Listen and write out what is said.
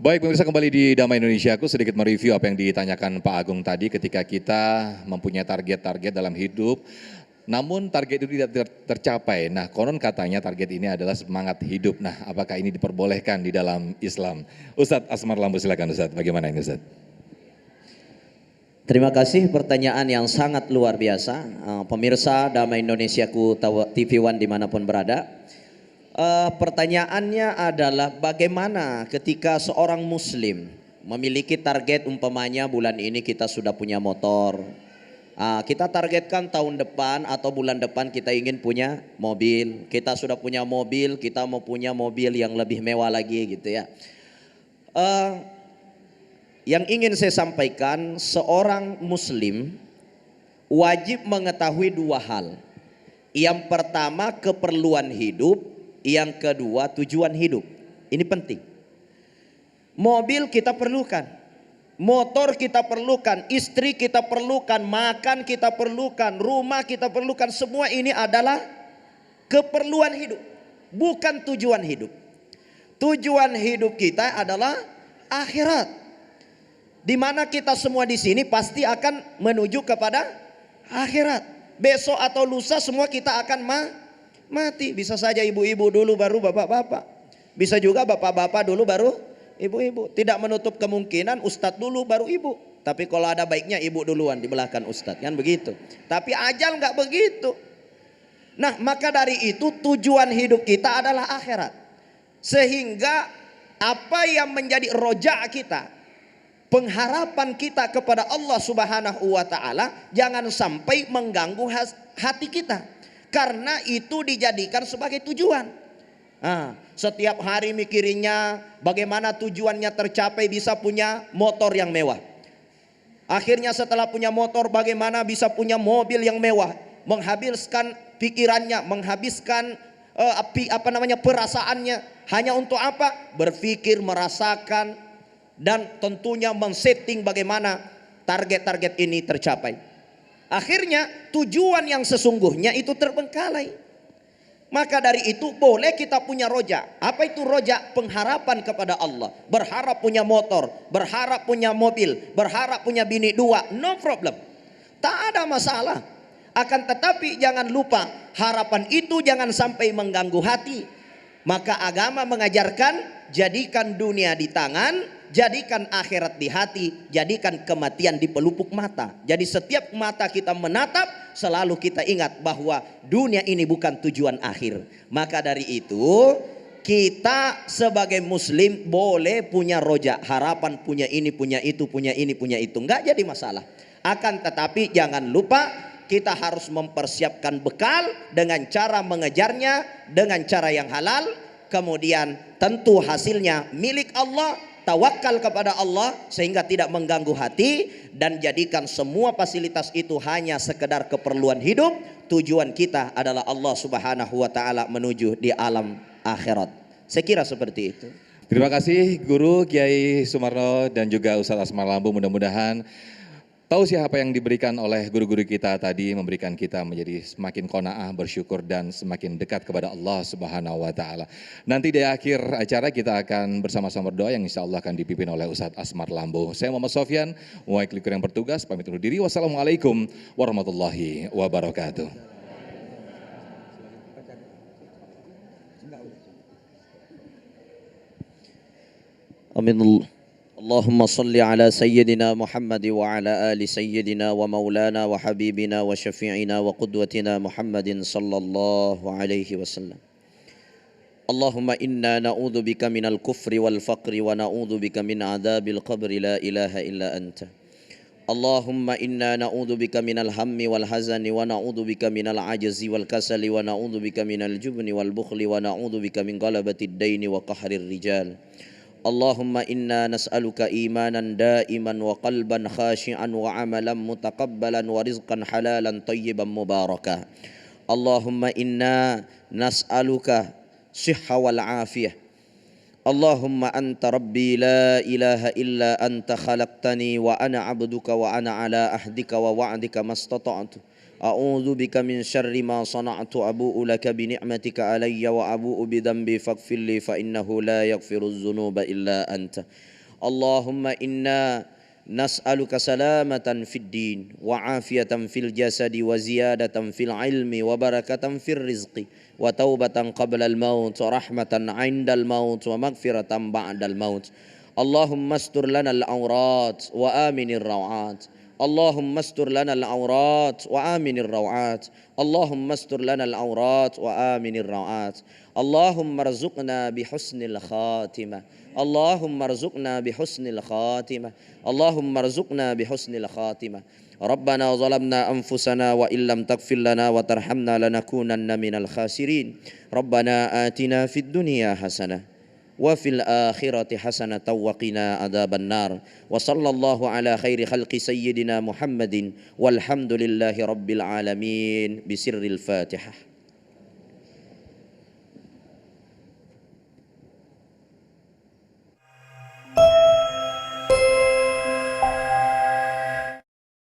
Baik pemirsa, kembali di Damai Indonesia, aku sedikit mereview apa yang ditanyakan Pak Agung tadi ketika kita mempunyai target-target dalam hidup. Namun target itu tidak tercapai. Nah, konon katanya target ini adalah semangat hidup. Nah, apakah ini diperbolehkan di dalam Islam? Ustadz Asmar Lambu, silakan Ustadz. Bagaimana ini Ustadz? Terima kasih, pertanyaan yang sangat luar biasa. Pemirsa Damai Indonesiaku TV One dimanapun berada. Pertanyaannya adalah bagaimana ketika seorang muslim memiliki target, umpamanya bulan ini kita sudah punya motor. Kita targetkan tahun depan atau bulan depan kita ingin punya mobil. Kita sudah punya mobil, kita mau punya mobil yang lebih mewah lagi gitu ya. Yang ingin saya sampaikan, seorang muslim wajib mengetahui dua hal. Yang pertama keperluan hidup, yang kedua tujuan hidup. Ini penting. Mobil kita perlukan, motor kita perlukan, istri kita perlukan, makan kita perlukan, rumah kita perlukan. Semua ini adalah keperluan hidup, bukan tujuan hidup. Tujuan hidup kita adalah akhirat, di mana kita semua di sini pasti akan menuju kepada akhirat. Besok atau lusa semua kita akan mati. Bisa saja ibu-ibu dulu baru bapak-bapak, bisa juga bapak-bapak dulu baru ibu-ibu. Tidak menutup kemungkinan ustadz dulu baru ibu. Tapi kalau ada baiknya ibu duluan di belakang ustadz, kan begitu. Tapi ajal nggak begitu. Nah, maka dari itu tujuan hidup kita adalah akhirat. Sehingga apa yang menjadi roja kita, pengharapan kita kepada Allah Subhanahu wa taala, jangan sampai mengganggu hati kita. Karena itu dijadikan sebagai tujuan. Setiap hari mikirinnya bagaimana tujuannya tercapai, bisa punya motor yang mewah. Akhirnya setelah punya motor, bagaimana bisa punya mobil yang mewah. Menghabiskan pikirannya, menghabiskan perasaannya. Hanya untuk apa? Berpikir, merasakan, dan tentunya men-setting bagaimana target-target ini tercapai. Akhirnya tujuan yang sesungguhnya itu terbengkalai. Maka dari itu boleh kita punya roja. Apa itu roja? Pengharapan kepada Allah. Berharap punya motor, berharap punya mobil, berharap punya bini dua, no problem. Tak ada masalah. Akan tetapi jangan lupa, harapan itu jangan sampai mengganggu hati. Maka agama mengajarkan, jadikan dunia di tangan, jadikan akhirat di hati, jadikan kematian di pelupuk mata. Jadi setiap mata kita menatap, selalu kita ingat bahwa dunia ini bukan tujuan akhir. Maka dari itu kita sebagai muslim boleh punya roja, harapan punya ini, punya itu, punya ini, punya itu. Enggak jadi masalah. Akan tetapi jangan lupa kita harus mempersiapkan bekal dengan cara mengejarnya dengan cara yang halal. Kemudian tentu hasilnya milik Allah. Tawakal kepada Allah sehingga tidak mengganggu hati, dan jadikan semua fasilitas itu hanya sekedar keperluan hidup. Tujuan kita adalah Allah Subhanahu wa taala menuju di alam akhirat. Saya kira seperti itu. Terima kasih Guru Kiai Sumarno dan juga Ustadz Asmar Lambu. Mudah-mudahan tausiah apa yang diberikan oleh guru-guru kita tadi memberikan kita menjadi semakin qanaah, bersyukur, dan semakin dekat kepada Allah Subhanahu wa taala. Nanti di akhir acara kita akan bersama-sama berdoa yang insya Allah akan dipimpin oleh Ustadz Asmar Lambu. Saya Muhammad Sofyan, mewakili kru yang bertugas, pamit undur diri. Wassalamualaikum warahmatullahi wabarakatuh. Amin. Allahumma salli ala sayyidina Muhammad wa ala ali sayyidina wa maulana wa habibina wa syafi'ina wa qudwatina Muhammadin sallallahu alaihi wasallam. Allahumma inna na'udhu bika minal kufri wal faqri wa na'udhu bika min adzabil qabri la ilaha illa anta. Allahumma inna na'udhu bika minal hammi wal hazani wa na'udhu bika minal ajzi wal kasali wa na'udhu bika minal jubni wal bukhli wa na'udhu bika min galabatid daini wa qahrir rijal. Allahumma inna nas'aluka imanan daiman wa qalban khashi'an wa amalan mutaqabbalan wa rizqan halalan tayyiban mubarakah. Allahumma inna nas'aluka sihha wal afiyah. Allahumma anta rabbi la ilaha illa anta khalaqtani wa ana abduka wa ana ala ahdika wa wa'dika mastata'tu. A'udzu bika min syarri ma sana'tu abu'u laka bi ni'matika alayya wa abu'u bi dhanbi faghfirli fa innahu la yaghfiru dzunuba illa anta. Allahumma inna nas'aluka salamatan fid din wa afiyatan fil jasadi wa ziyadatan fil ilmi wa barakatan fil rizqi wa taubatan qabla al maut wa rahmatan 'inda al maut wa maghfiratan ba'da al maut. Allahumma astur lana al awrat wa aminir rawat. Allahumma astur lana al awrat wa aminir rawat. Allahumma astur lana al awrat wa aminir rawat. Allahumma arzuqna bi husnil khatimah. Allahumma arzuqna bi husnil khatimah. Allahumma arzuqna bi husnil khatimah. Rabbana zalamna anfusana wa illam taghfir lana wa tarhamna lanakunanna minal khasirin. Rabbana atina fid dunya hasanah wa fil akhirati hasanatan wa qina adzaban nar. Wa sallallahu ala khairi khalqi sayyidina Muhammadin walhamdulillahi rabbil alamin. Bisirril Fatihah.